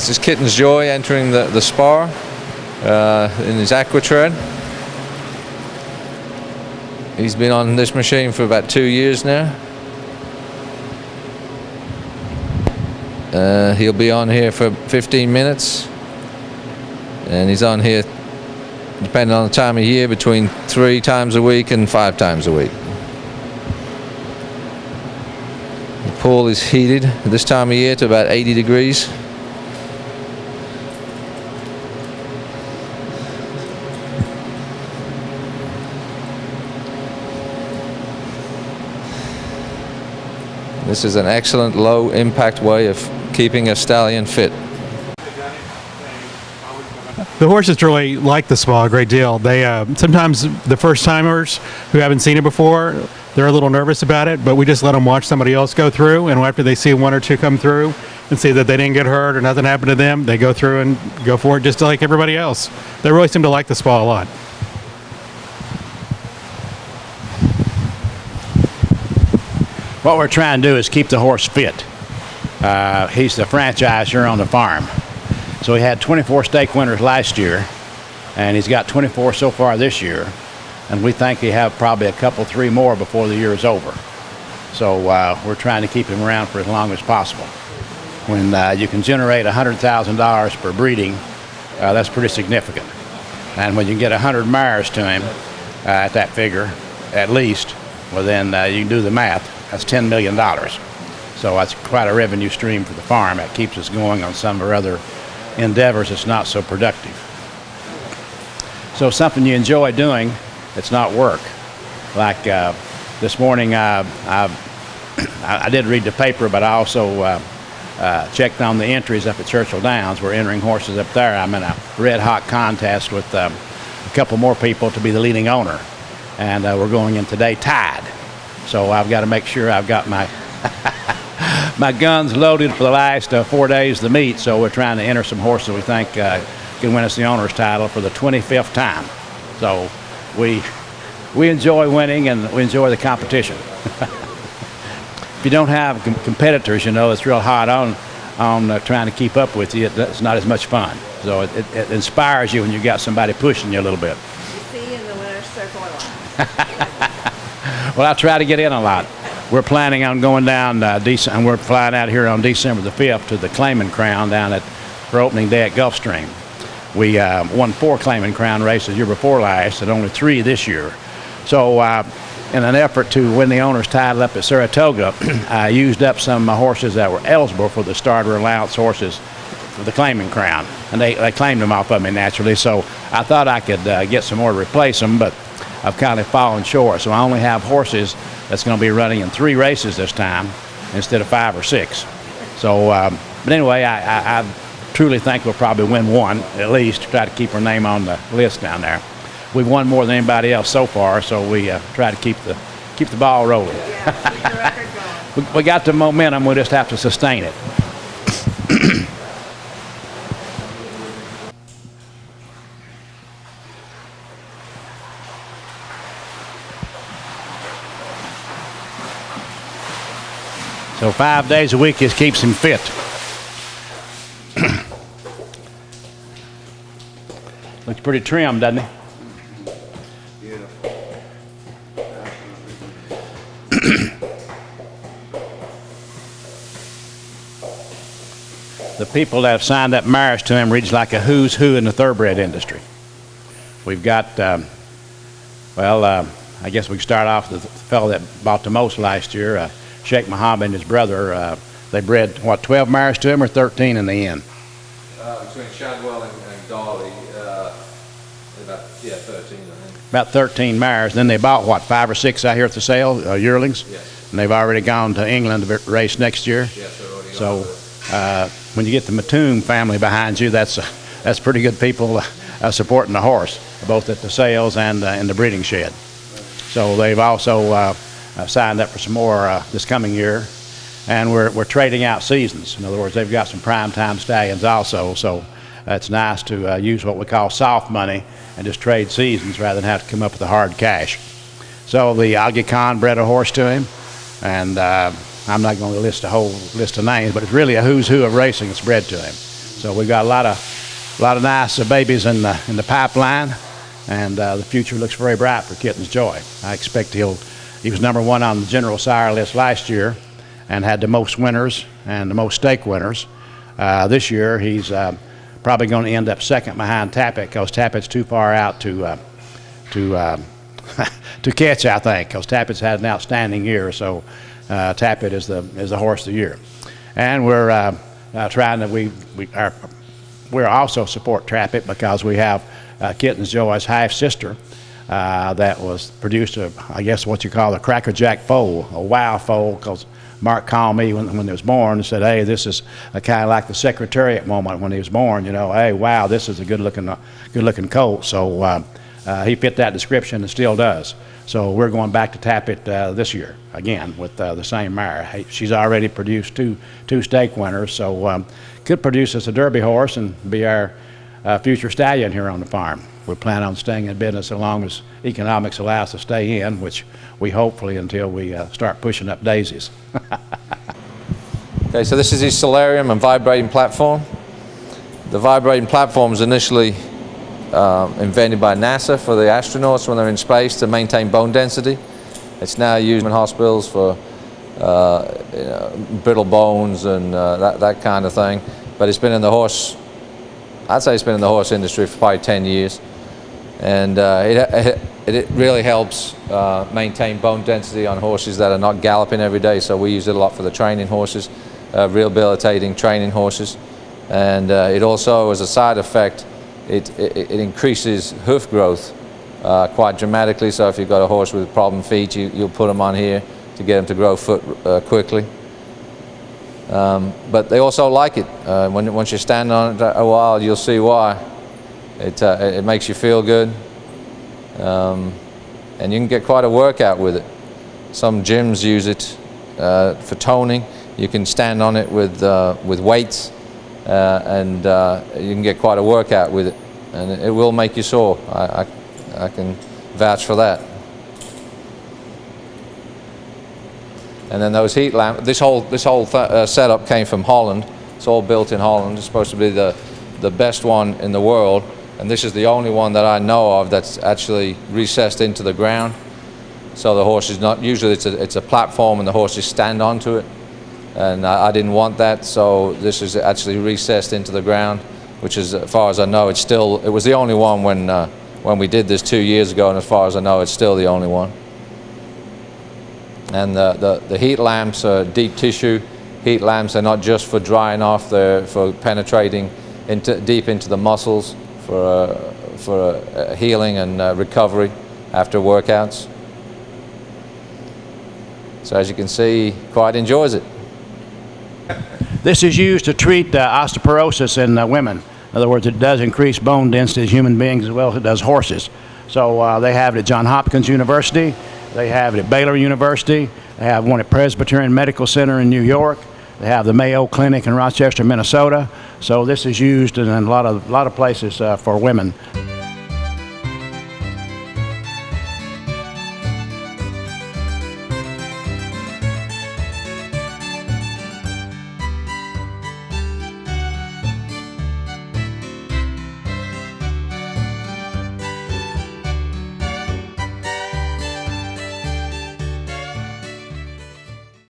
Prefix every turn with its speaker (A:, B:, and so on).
A: This is Kitten's joy entering the spar in his aqua tread. He's been on this machine for about 2 years now. He'll be on here for 15 minutes, and he's on here, depending on the time of year, between 3 times a week and 5 times a week. The pool is heated at this time of year to about 80 degrees. This is an excellent low impact way of keeping a stallion fit.
B: The horses really like the spa a great deal. They sometimes the first timers who haven't seen it before, they're a little nervous about it, but we just let them watch somebody else go through, and after they see 1 or 2 come through and see that they didn't get hurt or nothing happened to them, they go through and go for it just like everybody else. They really seem to like the spa a lot.
C: What we're trying to do is keep the horse fit. He's the franchiser on the farm. So he had 24 stake winners last year, and he's got 24 so far this year. And we think he have probably a couple, 3 more before the year is over. So we're trying to keep him around for as long as possible. When you can generate $100,000 per breeding, that's pretty significant. And when you can get 100 mares to him at that figure, at least, well then you can do the math. That's $10 million. So that's quite a revenue stream for the farm. That keeps us going on some of our other endeavors that's not so productive. So something you enjoy doing, it's not work. Like this morning, I did read the paper, but I also checked on the entries up at Churchill Downs. We're entering horses up there. I'm in a red-hot contest with a couple more people to be the leading owner. And we're going in today tied. So I've got to make sure I've got my my guns loaded for the last 4 days of the meet. So we're trying to enter some horses we think can win us the owner's title for the 25th time. So we enjoy winning and we enjoy the competition. If you don't have competitors, you know, it's real hard on trying to keep up with you. It's not as much fun. So it inspires you when you got somebody pushing you a little bit.
D: You see in the winner's circle a lot.
C: Well, I try to get in a lot. We're planning on going down, and we're flying out here on December the 5th to the Claiming Crown down for opening day at Gulfstream. We won 4 Claiming Crown races the year before last and only 3 this year. So in an effort to win the owner's title up at Saratoga, I used up some horses that were eligible for the starter allowance horses for the Claiming Crown. And they claimed them off of me naturally, so I thought I could get some more to replace them, but I've kind of fallen short. So I only have horses that's going to be running in 3 races this time instead of 5 or 6. So, but anyway, I truly think we'll probably win 1 at least to try to keep our name on the list down there. We've won more than anybody else so far, so we try to keep the ball rolling.
D: Yeah, keep the record going.
C: We got the momentum. We just have to sustain it. So 5 days a week just keeps him fit. Looks pretty trim, doesn't he?
E: Beautiful.
C: The people that have signed up mares to him reads like a who's who in the thoroughbred industry. We've got, I guess we can start off with the fellow that bought the most last year, Sheikh Mohammed and his brother. They bred, 12 mares to him or 13 in the end?
A: Between Shadwell and Darley, about 13, I think.
C: About 13 mares. Then they bought, 5 or 6 out here at the sale, yearlings?
A: Yes.
C: And they've already gone to England to race next year?
A: Yes, they're already
C: So when you get the Mattoon family behind you, that's pretty good people supporting the horse, both at the sales and in the breeding shed. So they've also signed up for some more this coming year, and we're trading out seasons. In other words, they've got some primetime stallions also, so it's nice to use what we call soft money and just trade seasons rather than have to come up with the hard cash. So the Aga Khan bred a horse to him, and I'm not going to list a whole list of names, but it's really a who's who of racing that's bred to him. So we got a lot of nice babies in the pipeline, and the future looks very bright for Kitten's Joy. I expect he was #1 on the general sire list last year, and had the most winners and the most stake winners. This year he's probably going to end up second behind Tappet, because Tappet's too far out to catch, I think, because Tappet's had an outstanding year. So Tappet is the horse of the year, and we're trying to we also support Tappet because we have Kitten's Joy's half sister that was produced I guess what you call a crackerjack foal, a wow foal, because Mark called me when he was born and said, hey, this is kind of like the Secretariat moment when he was born, you know, hey, wow, this is a good looking colt. So he fit that description and still does. So we're going back to Tappet this year again with the same mare. She's already produced two stake winners, so could produce us a Derby horse and be our future stallion here on the farm. We plan on staying in business as long as economics allow us to stay in, which we hopefully until we start pushing up daisies.
A: Okay, so this is his solarium and vibrating platform. The vibrating platform was initially invented by NASA for the astronauts when they're in space to maintain bone density. It's now used in hospitals for brittle bones and that kind of thing. But it's been in the horse, I'd say it's been in the horse industry for probably 10 years. And it really helps maintain bone density on horses that are not galloping every day. So we use it a lot for the training horses, rehabilitating training horses. And it also, as a side effect, it increases hoof growth quite dramatically. So if you've got a horse with problem feet, you'll put them on here to get them to grow foot quickly. But they also like it. Once you stand on it a while, you'll see why. It makes you feel good, and you can get quite a workout with it. Some gyms use it for toning. You can stand on it with weights, and you can get quite a workout with it, and it will make you sore. I can vouch for that. And then those heat lamps. This whole setup came from Holland. It's all built in Holland. It's supposed to be the best one in the world. And this is the only one that I know of that's actually recessed into the ground. So the horse is not, usually it's a platform and the horses stand onto it. And I didn't want that, so this is actually recessed into the ground, which is, as far as I know, it was the only one when we did this 2 years ago, and as far as I know, it's still the only one. And the heat lamps are deep tissue. Heat lamps are not just for drying off, they're for penetrating deep into the muscles, for healing and recovery after workouts. So as you can see, he quite enjoys it.
C: This is used to treat osteoporosis in women. In other words, it does increase bone density in human beings as well as it does horses. So they have it at Johns Hopkins University, they have it at Baylor University, they have one at Presbyterian Medical Center in New York, they have the Mayo Clinic in Rochester, Minnesota. So this is used in a lot of places for women.